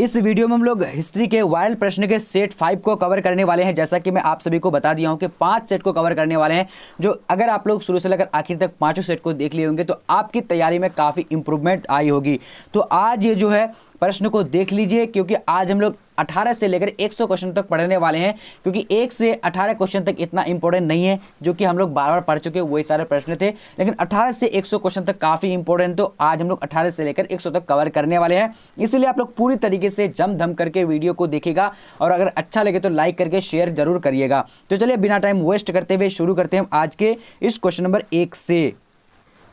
इस वीडियो में हम लोग हिस्ट्री के वायरल प्रश्न के सेट 5 को कवर करने वाले हैं। जैसा कि मैं आप सभी को बता दिया हूं कि 5 सेट को कवर करने वाले हैं, जो अगर आप लोग शुरू से लेकर आखिर तक पांचों सेट को देख लिए होंगे तो आपकी तैयारी में काफ़ी इंप्रूवमेंट आई होगी। तो आज ये जो है प्रश्न को देख लीजिए, क्योंकि आज हम लोग 18 से लेकर 100 क्वेश्चन तक पढ़ने वाले हैं, क्योंकि 1 से 18 क्वेश्चन तक इतना इंपॉर्टेंट नहीं है, जो कि हम लोग बार बार पढ़ चुके हैं वही सारे प्रश्न थे, लेकिन 18 से 100 क्वेश्चन तक काफ़ी इंपॉर्टेंट। तो आज हम लोग 18 से लेकर 100 तक कवर करने वाले हैं, इसलिए आप लोग पूरी तरीके से जम धम करके वीडियो को देखिएगा और अगर अच्छा लगे तो लाइक करके शेयर जरूर करिएगा। तो चलिए बिना टाइम वेस्ट करते हुए शुरू करते हैं आज के इस क्वेश्चन नंबर 1 से।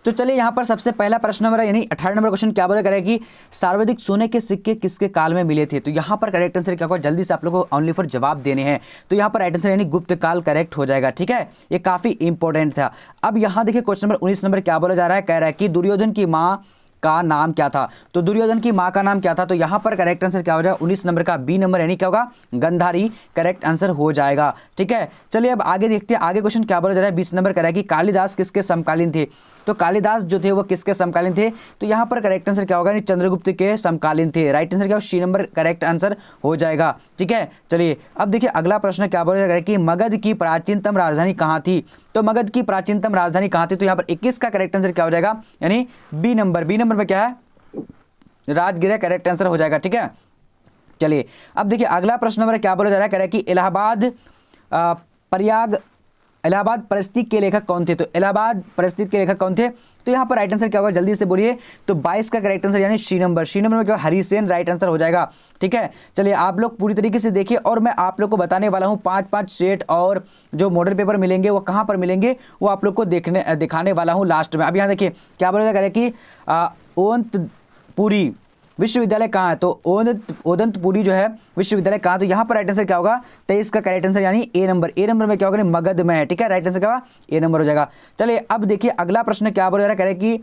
तो चलिए यहाँ पर सबसे पहला प्रश्न नंबर यानी 18 नंबर क्वेश्चन क्या बोला करेगा कि सर्वाधिक सोने के सिक्के किसके काल में मिले थे। तो यहाँ पर करेक्ट आंसर क्या होगा, जल्दी से आप लोगों को ओनली फॉर जवाब देने हैं। तो यहाँ पर राइट आंसर यानी गुप्त काल करेक्ट हो जाएगा। ठीक है, ये काफी इंपॉर्टेंट था। अब यहाँ देखिए क्वेश्चन नंबर 19 नंबर क्या बोला जा रहा है, कह रहा है कि दुर्योधन की माँ का नाम क्या था। तो दुर्योधन की माँ का नाम क्या था, तो यहाँ पर करेक्ट आंसर क्या हो जाएगा 19 नंबर का बी नंबर यानी क्या होगा गंधारी करेक्ट आंसर हो जाएगा। ठीक है, चलिए अब आगे देखते हैं। आगे क्वेश्चन क्या बोला जा रहा है 20 नंबर कह रहा है कि कालिदास किसके समकालीन थे। तो कालिदास जो थे वो किसके समकालीन थे, तो यहाँ पर करेक्ट आंसर क्या होगा चंद्रगुप्त के समकालीन थे। राइट आंसर क्या होगा सी नंबर करेक्ट आंसर हो जाएगा। ठीक है, चलिए अब देखिए अगला प्रश्न क्या बोला जा रहा है कि मगध की प्राचीनतम राजधानी कहाँ थी। तो मगध की प्राचीनतम राजधानी कहाँ थी, तो यहाँ पर 21 का करेक्ट आंसर क्या हो जाएगा यानी बी नंबर। बी नंबर में क्या है राजगिरा करेक्ट आंसर हो जाएगा। ठीक है, चलिए अब देखिए अगला प्रश्न नंबर क्या बोला जा रहा है, कह रहा है कि इलाहाबाद परिस्थिति के लेखक कौन थे। तो इलाहाबाद परिस्थिति के लेखक कौन थे, तो यहाँ पर राइट आंसर क्या होगा जल्दी से बोलिए। तो 22 का करेक्ट आंसर यानी सी नंबर। सी नंबर में क्या हरिसेन राइट आंसर हो जाएगा। ठीक है, चलिए आप लोग पूरी तरीके से देखिए और मैं आप लोग को बताने वाला हूँ 5-5 सेट और जो मॉडल पेपर मिलेंगे वो कहाँ पर मिलेंगे वो आप लोग को दिखाने वाला हूँ लास्ट में। अब यहाँ देखिए क्या बोला जा रहा है कि ओदंतपुरी विश्वविद्यालय कहाँ है। तो ओदंतपुरी जो है विश्वविद्यालय कहाँ, तो यहाँ पर राइट आंसर क्या होगा 23 का करेक्ट आंसर यानी ए नंबर। ए नंबर में क्या होगा मगध में है। ठीक है, राइट आंसर क्या होगा ए नंबर हो जाएगा। चलिए अब देखिए अगला प्रश्न क्या बोल रहा है, कह रहे कि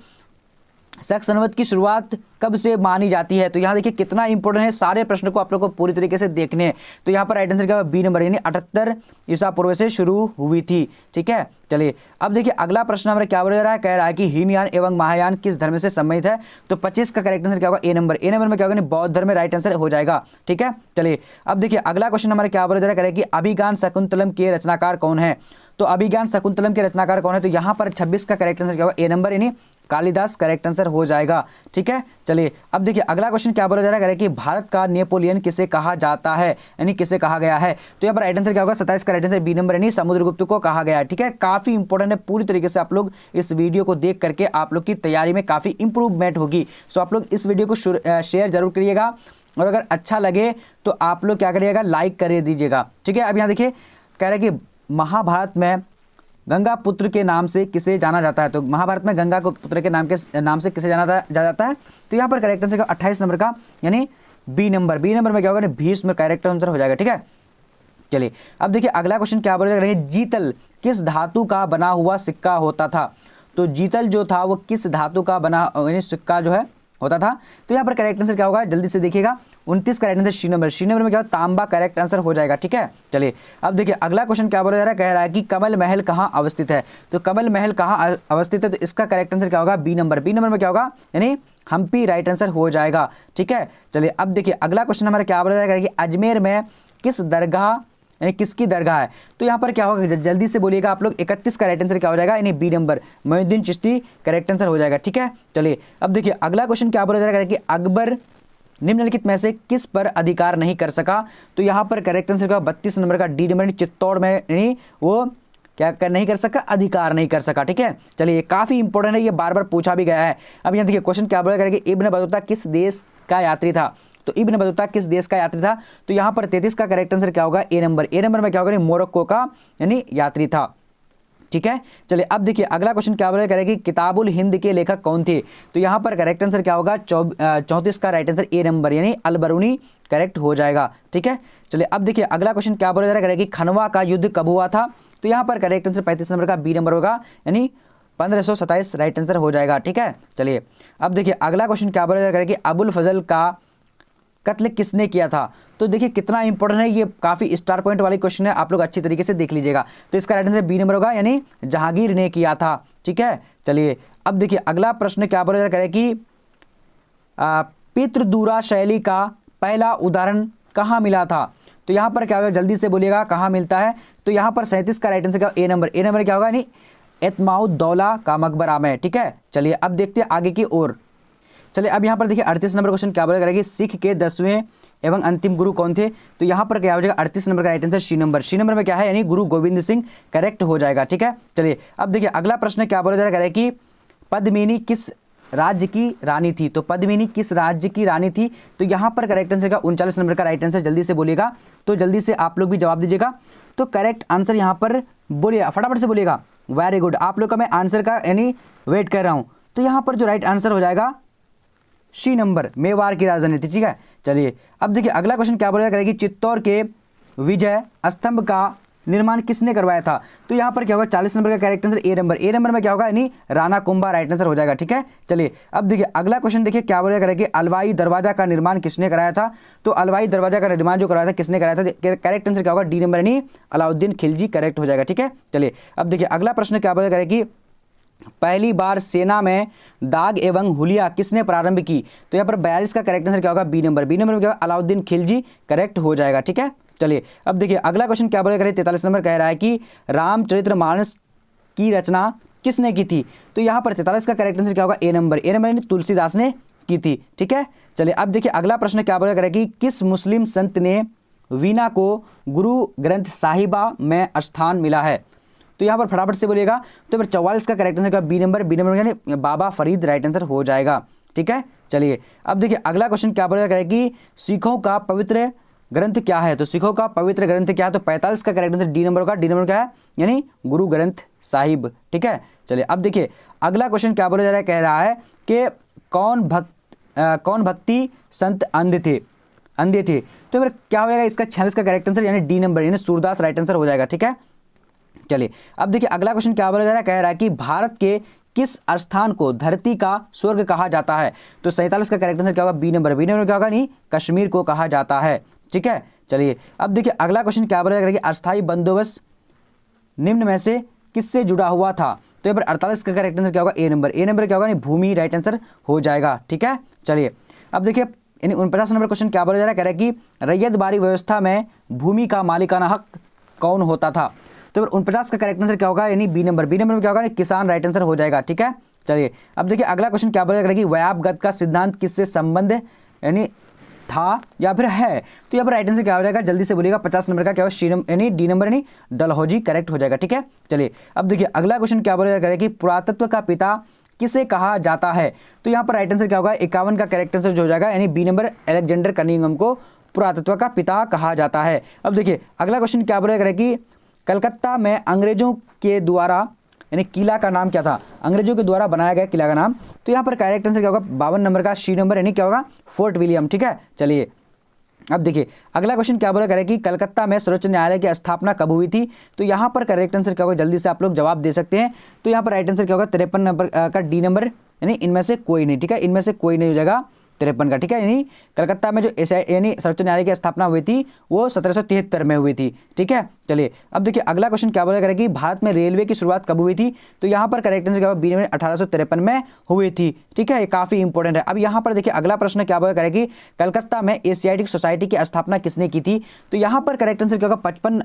शक संवत की शुरुआत कब से मानी जाती है। तो यहाँ देखिए कितना इंपॉर्टेंट है, सारे प्रश्न को आप लोग को पूरी तरीके से देखने हैं। तो यहाँ पर राइट आंसर क्या होगा बी नंबर यानी 78 ईसा पूर्व से शुरू हुई थी। ठीक है, चलिए अब देखिए अगला प्रश्न हमारा क्या बोला जा रहा है, कह रहा है कि हीनयान एवं महायान किस धर्म से संबंधित है। तो 25 का करेक्ट आंसर क्या होगा ए नंबर। ए नंबर में क्या होगा बौद्ध धर्म में राइट आंसर हो जाएगा। ठीक है, चलिए अब देखिए अगला क्वेश्चन हमारा क्या बोला जा रहा है, कह रहा है कि अभिज्ञान शकुंतलम के रचनाकार कौन है। तो अभिज्ञान शकुंतलम के रचनाकार कौन है, तो यहाँ पर 26 का करेक्ट आंसर क्या होगा ए नंबर यानी कालिदास करेक्ट आंसर हो जाएगा। ठीक है, चलिए अब देखिए अगला क्वेश्चन क्या बोला जा रहा है कि भारत का नेपोलियन किसे कहा जाता है यानी किसे कहा गया है। तो यहाँ पर राइट आंसर क्या होगा 27 का राइट आंसर बी नंबर यानी समुद्रगुप्त को कहा गया है। ठीक है, काफी इंपॉर्टेंट है, पूरी तरीके से आप लोग इस वीडियो को देख करके आप लोग की तैयारी में काफी इंप्रूवमेंट होगी। सो आप लोग इस वीडियो को शेयर जरूर करिएगा और अगर अच्छा लगे तो आप लोग क्या करिएगा लाइक कर दीजिएगा। ठीक है, अब यहाँ देखिए कह रहे हैं कि महाभारत में गंगा पुत्र के नाम से किसे जाना जाता है। तो महाभारत में गंगा को पुत्र के नाम से किसे जाना जाता है। तो यहाँ पर करेक्ट आंसर 28 नंबर का यानी बी नंबर। बी नंबर में क्या होगा भीष्म करेक्ट आंसर हो जाएगा। ठीक है, चलिए अब देखिए अगला क्वेश्चन क्या बोल रहे हैं, जीतल किस धातु का बना हुआ सिक्का होता था। तो जीतल जो था वो किस धातु का बना यानी सिक्का जो है होता था। तो यहाँ पर करेक्ट आंसर क्या होगा जल्दी से देखिएगा 29 का right answer C number. C number में क्या होगा तांबा करेक्ट आंसर हो जाएगा। ठीक है, चलिए अब देखिए अगला क्वेश्चन क्या बोला जा रहा है, कह रहा है कि कमल महल कहाँ अवस्थित है। तो कमल महल कहाँ अवस्थित है, तो इसका करेक्ट आंसर क्या होगा बी नंबर। बी नंबर में क्या होगा यानी हम्पी राइट आंसर हो जाएगा। ठीक है, चलिए अब देखिए अगला क्वेश्चन हमारा क्या बोला जा रहा है कि अजमेर में किस दरगाह यानी किसकी दरगाह है। तो यहाँ पर क्या होगा जल्दी से बोलिएगा आप लोग 31 का राइट आंसर क्या हो जाएगा यानी B number Moinuddin Chishti correct answer हो जाएगा। ठीक है, चलिए अब देखिए अगला क्वेश्चन क्या बोला जा रहा है कि अकबर निम्नलिखित में से किस पर अधिकार नहीं कर सका। तो यहाँ पर करेक्ट आंसर का 32 नंबर का डी नंबर चित्तौड़ में यानी वो क्या कर नहीं कर सका अधिकार नहीं कर सका। ठीक है, चलिए काफी इंपॉर्टेंट है, ये बार बार पूछा भी गया है। अब यहाँ देखिए क्वेश्चन क्या बोला करेगा इब्न बतूता किस देश का यात्री था। तो इब्न बतूता किस देश का यात्री था। तो यहाँ पर 33 का करेक्ट आंसर क्या होगा ए नंबर। ए नंबर में क्या होगा मोरक्को का यानी यात्री था। ठीक है, चलिए अब देखिए अगला क्वेश्चन क्या बोला करेगा कि किताबुल हिंद के लेखक कौन थे। तो यहाँ पर करेक्ट आंसर क्या होगा 34 का राइट आंसर ए नंबर यानी अल बरूनी करेक्ट हो जाएगा। ठीक है, चलिए अब देखिए अगला क्वेश्चन क्या बोला जा रहा है कि खनवा का युद्ध कब हुआ था। तो यहाँ पर करेक्ट आंसर 35 नंबर का बी नंबर होगा यानी 1527 राइट आंसर हो जाएगा। ठीक है, चलिए अब देखिए अगला क्वेश्चन क्या बोला जा रहा है कि अबुल फजल का कत्ल किसने किया था। तो देखिए कितना इंपॉर्टेंट है, ये काफी स्टार पॉइंट वाली क्वेश्चन है, आप लोग अच्छी तरीके से देख लीजिएगा। तो इसका राइट आंसर बी नंबर होगा यानी जहांगीर ने किया था। ठीक है, चलिए अब देखिए अगला प्रश्न क्या बोला जा रहा है कि पितृदूरा शैली का पहला उदाहरण कहाँ मिला था? तो यहाँ पर क्या होगा, जल्दी से बोलिएगा कहाँ मिलता है। तो यहाँ पर 37 का राइट आंसर क्या, ए नंबर। ए नंबर क्या होगा, यानी एतमाउद्दौला का मकबरा में। ठीक है, चलिए अब देखते हैं आगे की ओर। चलिए अब यहाँ पर देखिए 38 नंबर क्वेश्चन क्या बोलेगा कि सिख के 10वें एवं अंतिम गुरु कौन थे? तो यहाँ पर क्या हो जाएगा, 38 नंबर का right answer C number. C number में क्या है, यानी गुरु गोविंद सिंह करेक्ट हो जाएगा। ठीक है, चलिए अब देखिए अगला प्रश्न क्या बोला जाएगा कि पद्मिनी किस राज्य की रानी थी? तो पद्मिनी किस राज्य की रानी थी? तो यहाँ पर करेक्ट आंसर का 39 नंबर का राइट आंसर। जल्दी से बोलिएगा, तो जल्दी से आप लोग भी जवाब दीजिएगा। तो करेक्ट आंसर यहाँ पर बोलिए, फटाफट से बोलिएगा। वेरी गुड, आप लोग का मैं आंसर का यानी वेट कर रहा हूँ। तो यहाँ पर जो राइट आंसर हो जाएगा सी नंबर, मेवाड़ की राजधानी थी। ठीक है, चलिए अब देखिए अगला क्वेश्चन क्या बोलेगा कि चित्तौड़ के विजय स्तंभ का निर्माण किसने करवाया था? तो यहाँ पर क्या होगा, 40 नंबर का correct answer A number. A number में क्या होगा, यानी राणा कुंभा राइट आंसर हो जाएगा। ठीक है, चलिए अब देखिए अगला क्वेश्चन देखिए क्या बोलेगा कि अलवाई दरवाजा का निर्माण किसने कराया था? तो अलवाई दरवाजा का निर्माण जो करवाया था किसने कराया था? करेक्ट आंसर क्या होगा, डी नंबर, यानी अलाउद्दीन खिलजी करेक्ट हो जाएगा। ठीक है, चलिए अब देखिए अगला प्रश्न क्या बोलेगा कि पहली बार सेना में दाग एवं हुलिया किसने प्रारंभ की? तो यहाँ पर 42 का करेक्ट आंसर क्या होगा, बी नंबर। बी नंबर में क्या होगा, अलाउद्दीन खिलजी करेक्ट हो जाएगा। ठीक है, चलिए अब देखिए अगला क्वेश्चन क्या बोलेगा, 43 नंबर कह रहा है कि रामचरितमानस की रचना किसने की थी? तो यहाँ पर 43 का करेक्ट आंसर क्या होगा, ए नंबर। ए नंबर यानी तुलसीदास ने की थी। ठीक है, चलिए अब देखिए अगला प्रश्न क्या बोलेगा कि किस मुस्लिम संत ने वीणा को गुरु ग्रंथ साहिबा में स्थान मिला है? तो यहाँ पर फटाफट से बोलिएगा। तो फिर 44 का करेक्ट आंसर का बी नंबर। बी नंबर यानी बाबा फरीद राइट आंसर हो जाएगा। ठीक है, चलिए अब देखिए अगला क्वेश्चन क्या बोलेगा कि सिखों का पवित्र ग्रंथ क्या है? तो सिखों का पवित्र ग्रंथ क्या है? तो 45 का करेक्ट आंसर डी नंबर का। डी नंबर क्या है, यानी गुरु ग्रंथ साहिब। ठीक है, चलिए अब देखिए अगला क्वेश्चन क्या बोला जा रहा है, कह रहा है कि कौन भक्ति संत अंधे थे? तो फिर क्या हो जाएगा, इसका 46 का करेक्ट आंसर यानी डी नंबर, यानी सूरदास राइट आंसर हो जाएगा। ठीक है, चलिए अब देखिए अगला क्वेश्चन क्या बोला जा रहा है, कह रहा है कि भारत के किस स्थान को धरती का स्वर्ग कहा जाता है? तो 47 का करेक्ट आंसर क्या होगा, बी नंबर। बी नंबर क्या होगा, नहीं कश्मीर को कहा जाता है। ठीक है, चलिए अब देखिए अगला क्वेश्चन क्या बोला जा रहा है कि अस्थायी बंदोबस्त निम्न में से किससे जुड़ा हुआ था? तो यहाँ पर 48 का करेक्ट आंसर क्या होगा, ए नंबर। ए नंबर क्या होगा, नहीं भूमि राइट आंसर हो जाएगा। ठीक है, चलिए अब देखिए 49 नंबर क्वेश्चन क्या बोला जा रहा है, कह रहा है कि रैयत बाड़ी व्यवस्था में भूमि का मालिकाना हक कौन होता था? तो 49 का करेक्ट आंसर क्या होगा, यानी बी नंबर। बी नंबर में क्या होगा, किसान राइट आंसर हो जाएगा। ठीक है, चलिए अब देखिए अगला क्वेश्चन क्या बोला जा रहा है कि व्यापगत का सिद्धांत किससे संबंध यानी था या फिर है? तो यहाँ पर राइट आंसर क्या हो जाएगा, जल्दी से बोलिएगा। 50 नंबर का क्या होगा, यानी डी नंबर, यानी डलहौजी करेक्ट हो जाएगा। ठीक है, चलिए अब देखिए अगला क्वेश्चन क्या बोला जा रहा है कि पुरातत्व का पिता किसे कहा जाता है? तो यहाँ पर राइट आंसर क्या होगा, 51 का करेक्ट आंसर जो हो जाएगा, यानी बी नंबर, अलेक्जेंडर कनिंघम को पुरातत्व का पिता कहा जाता है। अब देखिए अगला क्वेश्चन क्या बोला जा रहा है कि कलकत्ता में अंग्रेजों के द्वारा यानी किला का नाम क्या था? अंग्रेजों के द्वारा बनाया गया किला का नाम। तो यहाँ पर करेक्ट आंसर क्या होगा, 52 नंबर का सी नंबर, यानी क्या होगा, फोर्ट विलियम। ठीक है, चलिए अब देखिए अगला क्वेश्चन क्या बोला करें कि कलकत्ता में सर्वोच्च न्यायालय की स्थापना कब हुई थी? तो यहाँ पर करेक्ट आंसर क्या होगा, जल्दी से आप लोग जवाब दे सकते हैं। तो यहाँ पर राइट आंसर क्या होगा, 53 नंबर का डी नंबर, यानी इनमें से कोई नहीं। ठीक है, इनमें से कोई नहीं हो जाएगा 53 का। ठीक है, यानी कलकत्ता में जो यानी सर्वोच्च न्यायालय की स्थापना हुई थी वो 1773 में हुई थी। ठीक है, चलिए अब देखिए अगला क्वेश्चन क्या बोला करें कि भारत में रेलवे की शुरुआत कब हुई थी? तो यहाँ पर करेक्ट आंसर क्या होगा, बी नंबर, 1853 में हुई थी। ठीक है, ये काफी इंपॉर्टेंट है। अब यहाँ पर देखिए अगला प्रश्न क्या बोला करें कि कलकत्ता में एशियाटिक सोसाइटी की स्थापना किसने की थी? तो यहाँ पर करेक्ट आंसर क्या होगा, 55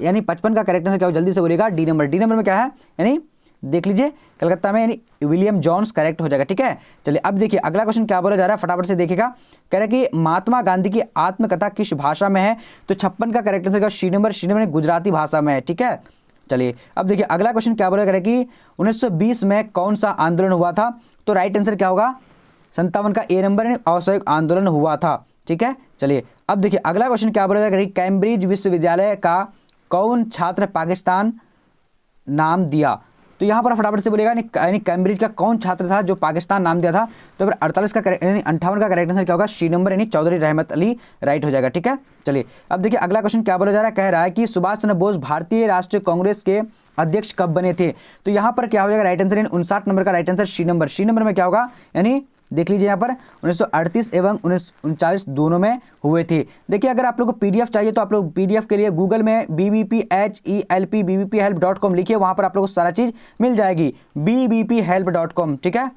यानी 55 का करेक्ट आंसर क्या होगा, जल्दी से बोलिएगा। D number. डी नंबर में क्या है, यानी देख लीजिए कलकत्ता में, यानी विलियम जॉन्स करेक्ट हो जाएगा। ठीक है, चलिए अब देखिए अगला क्वेश्चन क्या बोला जा रहा है, फटाफट से देखिएगा। कह रहा है कि महात्मा गांधी की आत्मकथा किस भाषा में है? तो 56 का correct answer C number. C number Gujarati भाषा में है। ठीक है, चलिए अब देखिए अगला क्वेश्चन क्या बोला जा रहा है कि 1920 में कौन सा आंदोलन हुआ था? तो राइट आंसर क्या होगा, 57 का ए नंबर, असहयोग आंदोलन हुआ था। ठीक है, चलिए अब देखिए अगला क्वेश्चन क्या बोला जा रहा है, कैम्ब्रिज विश्वविद्यालय का कौन छात्र पाकिस्तान नाम दिया? तो यहाँ पर फटाफट से बोलेगा, यानी कैम्ब्रिज का कौन छात्र था जो पाकिस्तान नाम दिया था? तो फिर 48 का यानी 58 का करेक्ट आंसर क्या होगा, सी नंबर, यानी चौधरी रहमत अली राइट हो जाएगा। ठीक है, चलिए अब देखिए अगला क्वेश्चन क्या बोला जा रहा है, कह रहा है कि सुभाष चंद्र बोस भारतीय राष्ट्रीय कांग्रेस के अध्यक्ष कब बने थे? तो यहाँ पर क्या हो जाएगा, राइट आंसर, 59 नंबर का right answer C number. C number में क्या होगा, यानी देख लीजिए यहाँ पर 1938 एवं 1939 दोनों में हुए थे। देखिए अगर आप लोग को पीडीएफ चाहिए तो आप लोग पीडीएफ के लिए गूगल में bbphelp लिखिए, वहां पर आप लोग को सारा चीज मिल जाएगी, bbphelp.com। ठीक है,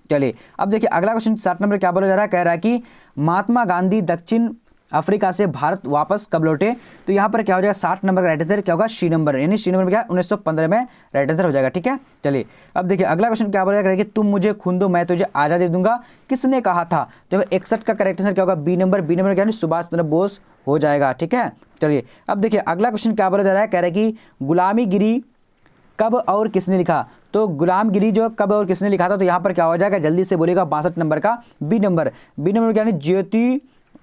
चलिए अब देखिए अगला क्वेश्चन 7 नंबर क्या बोला जा रहा है, कह रहा है कि महात्मा गांधी दक्षिण अफ्रीका से भारत वापस कब लौटे? तो यहाँ पर क्या हो जाएगा 60 नंबर का राइट आंसर क्या होगा सी नंबर, यानी सी नंबर में क्या 1915 में राइट आंसर हो जाएगा। ठीक है, चलिए अब देखिए अगला क्वेश्चन क्या बोला कि तुम मुझे खून दो मैं तुझे आज़ादी दूंगा किसने कहा था? तो 61 का करेक्ट आंसर क्या होगा बी नंबर, बी नंबर क्या है सुभाष चंद्र बोस हो जाएगा। ठीक है, चलिए अब देखिए अगला क्वेश्चन क्या बोला जा रहा है, कह रहा है कि गुलामीगिरी कब और किसने लिखा? तो गुलामगिरी जो कब और किसने लिखा था? तो यहाँ पर क्या हो जाएगा जल्दी से बोलेगा 62 नंबर का बी नंबर, बी नंबर क्या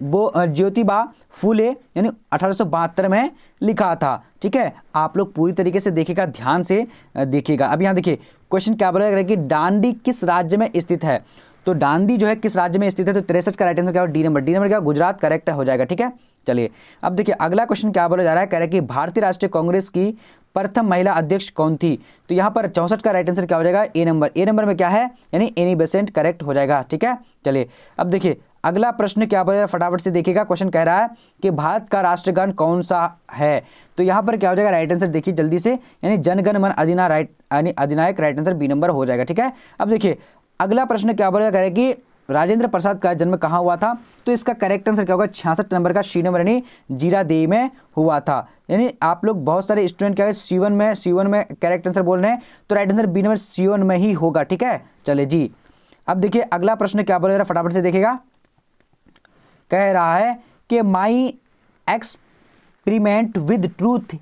ज्योतिबा फूले यानी 1872 में लिखा था। ठीक है, आप लोग पूरी तरीके से देखिएगा, ध्यान से देखिएगा। अब यहाँ देखिए क्वेश्चन क्या बोला है कि डांडी किस राज्य में स्थित है? तो डांडी जो है किस राज्य में स्थित है? तो 63 का राइट आंसर क्या होगा डी नंबर, डी नंबर क्या गुजरात करेक्ट हो जाएगा। ठीक है, चलिए अब देखिए अगला क्वेश्चन क्या बोला जा रहा है, कह रहा है कि भारतीय राष्ट्रीय कांग्रेस की प्रथम महिला अध्यक्ष कौन थी? तो यहाँ पर 64 का राइट आंसर क्या हो जाएगा ए नंबर, ए नंबर में क्या है यानी एनी बेसेंट करेक्ट हो जाएगा। ठीक है, चलिए अब देखिए अगला प्रश्न क्या बोला, फटाफट से देखिएगा। क्वेश्चन कह रहा है कि भारत का राष्ट्रगान कौन सा है? तो यहाँ पर क्या हो जाएगा राइट आंसर देखिए जल्दी से, यानी जनगण मन अधिनायक राइट आंसर बी नंबर हो जाएगा। ठीक है, अब देखिए अगला प्रश्न क्या बोला कह रहा है कि राजेंद्र प्रसाद का जन्म कहाँ हुआ था? तो इसका करेक्ट आंसर क्या होगा 66 नंबर का सी नंबर यानी जीरादेई में हुआ था। यानी आप लोग बहुत सारे स्टूडेंट क्या है सी1 में करेक्ट आंसर बोल रहे हैं, तो राइट आंसर बी नंबर सी1 में ही होगा। ठीक है, चले जी अब देखिए अगला प्रश्न क्या बोल रहा है फटाफट से देखिएगा। कह रहा है कि माई एक्सपेरिमेंट विद ट्रूथ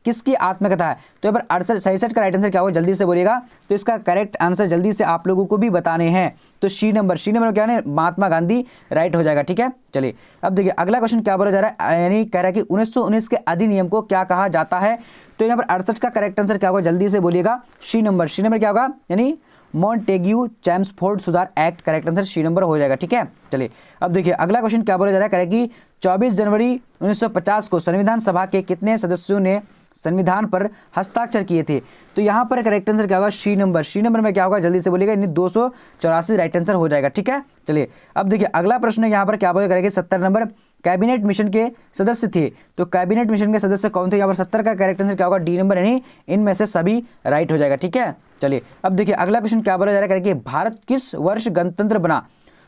किसकी आत्मकथा है? तो यहाँ पर 67 का राइट आंसर क्या होगा जल्दी से बोलिएगा। तो इसका करेक्ट आंसर जल्दी से आप लोगों को भी बताने हैं, तो सी नंबर क्या है महात्मा गांधी राइट हो जाएगा। ठीक है, चलिए अब देखिए अगला क्वेश्चन क्या बोला जा रहा है, यानी कह रहा है कि 1919 के अधिनियम को क्या कहा जाता है? तो यहाँ पर 68 का करेक्ट आंसर क्या होगा जल्दी से बोलिएगा। सी नंबर क्या होगा यानी मॉन्टेग्यू चैम्सफोर्ड सुधार act correct answer C number हो जाएगा। ठीक है, चलिए अब देखिए अगला क्वेश्चन क्या बोला जा रहा है, कह रहा है कि 24 जनवरी 1950 को संविधान सभा के कितने सदस्यों ने संविधान पर हस्ताक्षर किए थे? तो यहाँ पर करेक्ट आंसर क्या होगा सी नंबर में क्या होगा जल्दी से बोलिएगा, यानी 284 राइट आंसर हो जाएगा। ठीक है, चलिए अब देखिए अगला प्रश्न यहाँ पर क्या बोला करेंगे 70 नंबर कैबिनेट मिशन के सदस्य थे। तो कैबिनेट मिशन के सदस्य कौन थे? यहाँ पर 70 का करेक्ट आंसर क्या होगा डी नंबर, यानी इनमें से सभी राइट हो जाएगा। ठीक है, चलिए अब देखिए अगला क्वेश्चन क्या बोला जा रहा है कि भारत किस वर्ष गणतंत्र बना?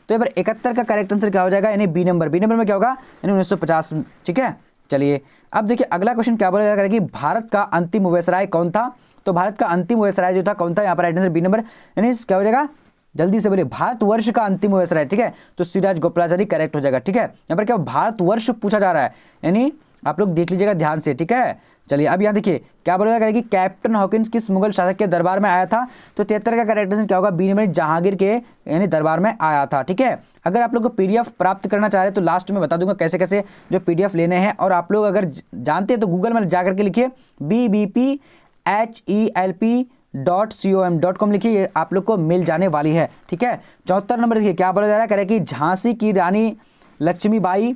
तो यहाँ पर 71 का करेक्ट आंसर क्या हो जाएगा, यानी बी नंबर में क्या होगा यानी 1950। ठीक है, चलिए अब देखिए अगला क्वेश्चन क्या बोला जा रहा है कि भारत का अंतिम वायसराय कौन था? तो भारत का अंतिम वायसराय जो था कौन था? यहाँ पर राइट आंसर बी नंबर, यानी क्या हो जाएगा जल्दी से बोलिए भारतवर्ष का अंतिम वायसराय। ठीक है, तो सिराज गोपालाचारी करेक्ट हो जाएगा। ठीक है, यहाँ पर क्या भारतवर्ष पूछा जा रहा है, यानी आप लोग देख लीजिएगा ध्यान से। ठीक है, चलिए अब यहाँ देखिए क्या बोला जाएगा कि कैप्टन हॉकिंस किस मुगल शासक के दरबार में आया था? तो 73 का करेक्ट आंसर क्या होगा बी नंबर जहांगीर के यानी दरबार में आया था। ठीक है, अगर आप लोग को पीडीएफ प्राप्त करना चाह रहे हैं तो लास्ट में बता दूंगा कैसे कैसे जो पीडीएफ लेने हैं, और आप लोग अगर जानते हैं तो गूगल में जाकर के लिखिए BBPHELP.com लिखिए, ये आप लोग को मिल जाने वाली है। ठीक है, 74 नंबर देखिए क्या बोला जा रहा है, कह रहे कि झांसी की रानी लक्ष्मीबाई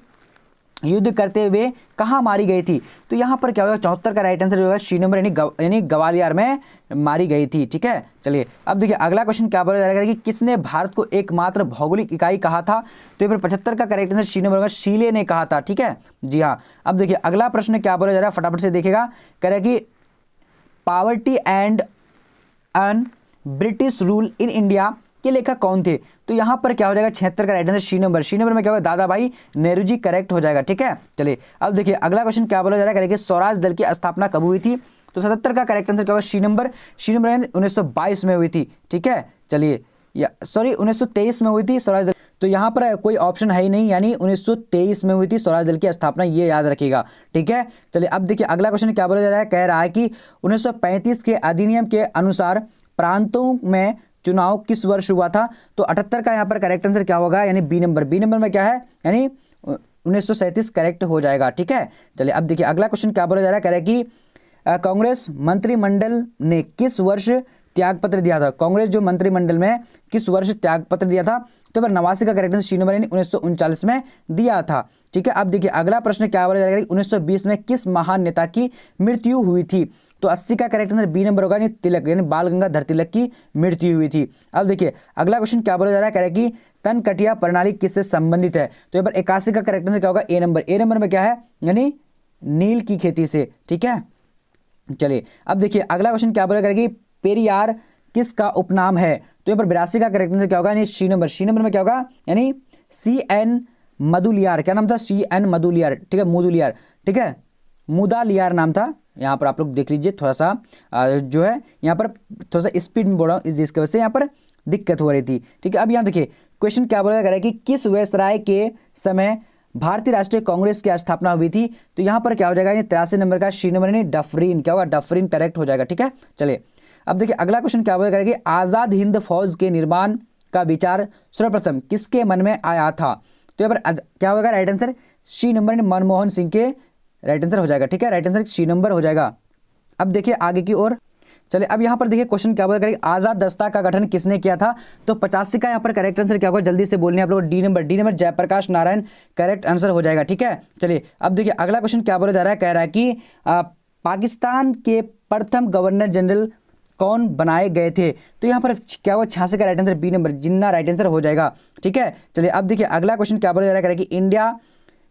युद्ध करते हुए कहाँ मारी गई थी? तो यहाँ पर क्या होगा 74 का राइट आंसर जो है सी नंबर यानी ग्वालियर में मारी गई थी। ठीक है, चलिए अब देखिए अगला क्वेश्चन क्या बोला जा रहा है कि किसने भारत को एकमात्र भौगोलिक इकाई कहा था? तो यहाँ पर 75 का करेक्ट आंसर सी नंबर होगा शीले ने कहा था। ठीक है, जी हाँ। अब देखिए अगला प्रश्न क्या बोला जा रहा है फटाफट से देखिएगा, कह रहा है कि poverty and un British rule in India के लेखक कौन थे? तो यहाँ पर क्या हो जाएगा 76 का राइट आंसर सी नंबर में क्या होगा दादा भाई नेहरू जी करेक्ट हो जाएगा। ठीक है, चलिए अब देखिए अगला क्वेश्चन क्या बोला जा रहा है कि स्वराज दल की स्थापना कब हुई थी? तो 77 का करेक्ट आंसर क्या होगा सी नंबर 1922 में हुई थी। ठीक है, चलिए 1923 में हुई थी स्वराज दल। तो यहाँ पर कोई ऑप्शन है ही नहीं, यानी 1923 में हुई थी स्वराज दल की स्थापना, ये याद रखिएगा। ठीक है, चलिए अब देखिए अगला क्वेश्चन क्या बोला जा रहा है, कह रहा है कि 1935 के अधिनियम के अनुसार प्रांतों में चुनाव किस वर्ष हुआ था? तो 78 का यहाँ पर करेक्ट आंसर क्या होगा, यानी बी नंबर में क्या है यानी 1937 करेक्ट हो जाएगा। ठीक है, चलिए अब देखिए अगला क्वेश्चन क्या बोला जा रहा है, कह रहा है कि कांग्रेस मंत्रिमंडल ने किस वर्ष त्यागपत्र दिया था? कांग्रेस जो मंत्रिमंडल में किस वर्ष त्यागपत्र दिया था? तो 89 का करेक्ट आंसर सी नंबर यानी 1939 में दिया था। ठीक है, अब देखिए अगला प्रश्न क्या बोला जा रहा है, 1920 में किस महान नेता की मृत्यु हुई थी? तो 80 का करेक्ट आंसर बी नंबर होगा, यानी तिलक यानी बाल गंगाधर तिलक की मृत्यु हुई थी। अब देखिए अगला क्वेश्चन क्या बोला जा रहा है, कह रहा है कि तनकटिया प्रणाली किससे संबंधित है? तो यहाँ पर 81 का करेक्ट आंसर क्या होगा ए नंबर में क्या है यानी नील की खेती से। ठीक है, चलिए अब देखिए अगला क्वेश्चन क्या बोला करेगी पेरियार किसका उपनाम है? तो यहाँ पर 82 का करेक्ट आंसर क्या होगा यानी सी नंबर में क्या होगा यानी CN मदुलियार, क्या नाम था, CN मदुलियार, ठीक है, मुदुलियार, ठीक है, मुदालियार नाम था। यहाँ पर आप लोग देख लीजिए, थोड़ा सा जो है यहाँ पर थोड़ा सा स्पीड में बोल रहा हूँ, जिसकी वजह से यहाँ पर दिक्कत हो रही थी, ठीक है। अब यहाँ देखिए क्वेश्चन क्या बोला जा रहा है कि किस वायसराय के समय भारतीय राष्ट्रीय कांग्रेस की स्थापना हुई थी। तो यहाँ पर क्या हो जाएगा, 83 नंबर का सी नंबर यानी डफरीन, क्या होगा, डफरीन करेक्ट हो जाएगा, ठीक है। चलिए अब देखिए अगला क्वेश्चन क्या बोला कि आजाद हिंद फौज के निर्माण का विचार सर्वप्रथम किसके मन में आया था। तो यहाँ पर क्या होगा, राइट आंसर सी नंबर यानी मनमोहन सिंह के राइट आंसर हो जाएगा, ठीक है, राइट आंसर सी नंबर हो जाएगा। अब देखिए आगे की ओर चलिए, अब यहाँ पर देखिए क्वेश्चन क्या बोला करेंगे, आजाद दस्ता का गठन किसने किया था। तो 85 का यहाँ पर करेक्ट आंसर क्या होगा, जल्दी से बोलने आप लोग, D number Jayaprakash Narayan correct answer हो जाएगा, ठीक है। चलिए अब देखिए अगला क्वेश्चन क्या बोला जा रहा है, कह रहा है कि पाकिस्तान के प्रथम गवर्नर जनरल कौन बनाए गए थे। तो यहाँ पर क्या हुआ, 86 का राइट आंसर बी नंबर जिन्ना राइट आंसर हो जाएगा, ठीक है। चलिए अब देखिए अगला क्वेश्चन क्या बोला जा रहा है कि इंडिया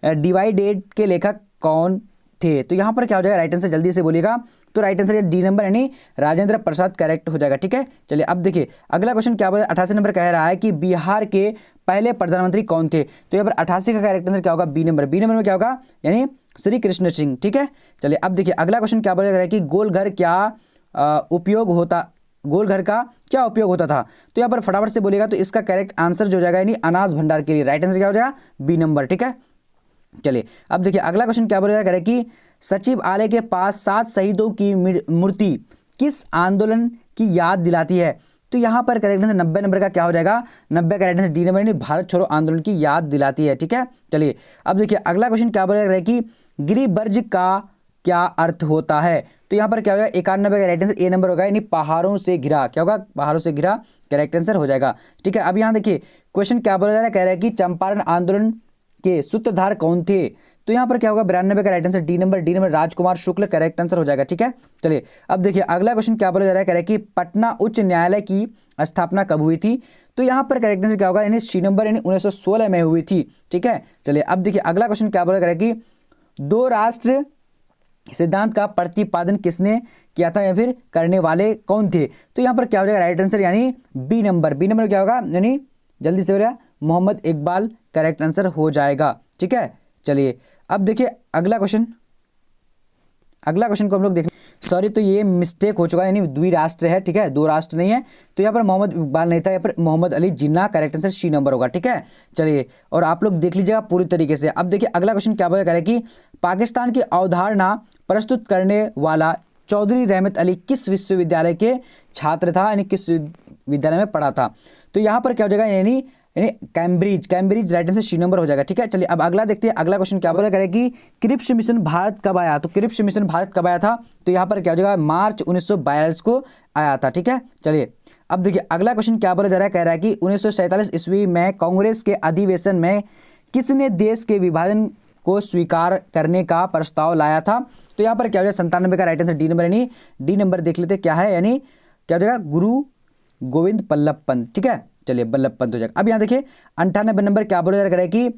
डिवाइडेड के लेखक कौन थे। तो यहाँ पर क्या हो जाएगा, राइट आंसर जल्दी से बोलिएगा। तो राइट आंसर डी नंबर यानी राजेंद्र प्रसाद करेक्ट हो जाएगा, ठीक है। चलिए अब देखिए अगला क्वेश्चन क्या बोला, 88 नंबर कह रहा है कि बिहार के पहले प्रधानमंत्री कौन थे। तो यहाँ पर 88 का करेक्ट आंसर क्या होगा, बी नंबर में क्या होगा, यानी श्री कृष्ण सिंह, ठीक है। चलिए अब देखिए अगला क्वेश्चन क्या बोला जा रहा है कि गोलघर का क्या उपयोग होता था। तो यहाँ पर फटाफट से बोलेगा, तो इसका करेक्ट आंसर जो हो जाएगा यानी अनाज भंडार के लिए, राइट आंसर क्या हो जाएगा, बी नंबर, ठीक है। चलिए अब देखिए अगला क्वेश्चन क्या बोला जा रहा है कि सचिवालय के पास 7 शहीदों की मूर्ति किस आंदोलन की याद दिलाती है। तो यहाँ पर करेक्ट आंसर 90 नंबर का क्या हो जाएगा, 90 का करेक्ट आंसर डी नंबर यानी भारत छोड़ो आंदोलन की याद दिलाती है, ठीक है। चलिए अब देखिए अगला क्वेश्चन क्या बोला जा रहा है कि गिरिवर्ज का क्या अर्थ होता है। तो यहाँ पर क्या होगा, 91 का राइट आंसर ए नंबर होगा, यानी पहाड़ों से घिरा, क्या होगा, पहाड़ों से घिरा करेक्ट आंसर हो जाएगा, ठीक है। अब यहाँ देखिए क्वेश्चन क्या बोला जा रहा है, कह रहा है कि चंपारण आंदोलन के सूत्रधार कौन थे। तो यहाँ पर क्या होगा, 92 का राइट आंसर डी नंबर राजकुमार शुक्ल करेक्ट आंसर हो जाएगा, ठीक है। चलिए अब देखिए अगला क्वेश्चन क्या बोला जा रहा है, कह रहा है कि पटना उच्च न्यायालय की स्थापना कब हुई थी। तो यहाँ पर करेक्ट आंसर क्या होगा, यानी सी नंबर यानी 1916 में हुई थी, ठीक है। चलिए अब देखिए अगला क्वेश्चन क्या बोला जा रहा है कि 2 राष्ट्र सिद्धांत का प्रतिपादन किसने किया था या फिर करने वाले कौन थे। तो यहाँ पर क्या हो जाएगा, राइट आंसर यानी बी नंबर क्या होगा, यानी जल्दी से बोलिए मोहम्मद इकबाल करेक्ट आंसर हो जाएगा, ठीक है। चलिए अब देखिए अगला क्वेश्चन को हम लोग देखें, सॉरी तो ये मिस्टेक हो चुका है, यानी द्विराष्ट्र है, ठीक है, 2 राष्ट्र नहीं है। तो यहाँ पर मोहम्मद इकबाल नहीं था, यहाँ पर Mohammad Ali Jinnah correct answer C number होगा, ठीक है। चलिए और आप लोग देख लीजिएगा पूरी तरीके से। अब देखिए अगला क्वेश्चन क्या बोला है कि पाकिस्तान की अवधारणा प्रस्तुत करने वाला चौधरी रहमत अली किस विश्वविद्यालय के छात्र था, यानी किस विद्यालय में पढ़ा था। तो यहाँ पर क्या हो जाएगा, यानी Cambridge right answer C number हो जाएगा, ठीक है। चलिए अब अगला देखते हैं, अगला क्वेश्चन क्या बोला कि क्रिप्स मिशन भारत कब आया। तो क्रिप्स मिशन भारत कब आया था। तो यहाँ पर क्या हो जाएगा, मार्च 1942 को आया था, ठीक है। चलिए अब देखिए अगला क्वेश्चन क्या बोला जा रहा है, कह रहा है कि 1947 ईस्वी में कांग्रेस के अधिवेशन में किसने देश के विभाजन को स्वीकार करने का प्रस्ताव लाया था। तो यहाँ पर क्या हो जाएगा, 97 का राइट आंसर डी नंबर, यानी डी नंबर देख लेते क्या है, यानी क्या हो जाएगा, गुरु गोविंद बल्लभ पंत, ठीक है। चलिए बल्लभ पंत हो जाएगा। अब यहाँ देखिए 98 नंबर क्या बोला जा रहा है कि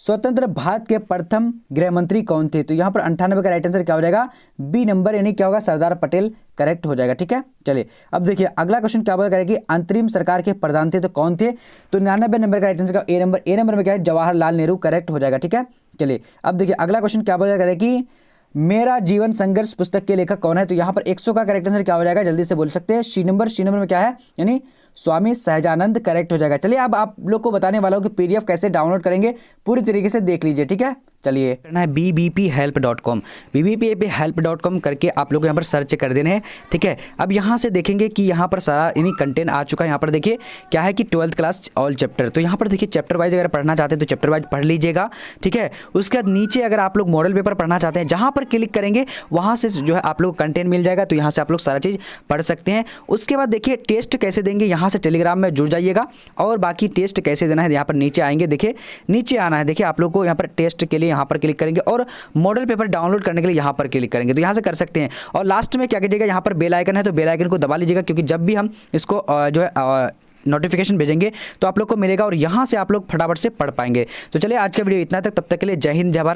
स्वतंत्र भारत के प्रथम गृह मंत्री कौन थे। तो यहाँ पर 98 का राइट आंसर क्या हो जाएगा, बी नंबर, यानी क्या होगा, सरदार पटेल करेक्ट हो जाएगा, ठीक है। चलिए अब देखिए अगला क्वेश्चन क्या बोला जा रहा है कि अंतरिम सरकार के प्रधान थे तो कौन थे। तो 99 नंबर का राइट आंसर का ए नंबर में क्या है, जवाहरलाल नेहरू करेक्ट हो जाएगा, ठीक है। चलिए अब देखिए अगला क्वेश्चन क्या बोला जा रहा है कि मेरा जीवन संघर्ष पुस्तक के लेखक कौन है। तो यहाँ पर 100 का करेक्ट आंसर क्या हो जाएगा, जल्दी से बोल सकते हैं, सी नंबर में क्या है, यानी स्वामी सहजानंद करेक्ट हो जाएगा। चलिए अब आप लोग को बताने वाला हूँ कि पीडीएफ कैसे डाउनलोड करेंगे, पूरी तरीके से देख लीजिए, ठीक है। चलिए करना है bbphelp.com bbphelp.com करके आप लोग यहाँ पर सर्च कर देना है, ठीक है। अब यहाँ से देखेंगे कि यहाँ पर सारा यानी कंटेंट आ चुका है। यहाँ पर देखिए क्या है कि 12th क्लास ऑल चैप्टर। तो यहाँ पर देखिए चैप्टर वाइज अगर पढ़ना चाहते हैं तो चैप्टर वाइज पढ़ लीजिएगा, ठीक है। उसके बाद नीचे अगर आप लोग मॉडल पेपर पढ़ना चाहते हैं, जहाँ पर क्लिक करेंगे वहाँ से जो है आप लोग कंटेंट मिल जाएगा। तो यहाँ से आप लोग सारा चीज़ पढ़ सकते हैं। उसके बाद देखिए टेस्ट कैसे देंगे, यहाँ से टेलीग्राम में जुड़ जाइएगा। और बाकी टेस्ट कैसे देना है, यहाँ पर नीचे आएंगे, देखिए नीचे आना है, देखिए आप लोग को यहाँ पर टेस्ट के लिए यहाँ पर क्लिक करेंगे और मॉडल पेपर डाउनलोड करने के लिए यहाँ पर क्लिक करेंगे, तो यहाँ से कर सकते हैं। और लास्ट में क्या कीजिएगा, यहाँ पर बेल आइकन है तो बेल आइकन को दबा लीजिएगा, क्योंकि जब भी हम इसको जो है नोटिफिकेशन भेजेंगे तो आप लोग को मिलेगा और यहाँ से आप लोग फटाफट से पढ़ पाएंगे। तो चलिए आज का वीडियो इतना तक, तब तक के लिए जय हिंद जय भारत।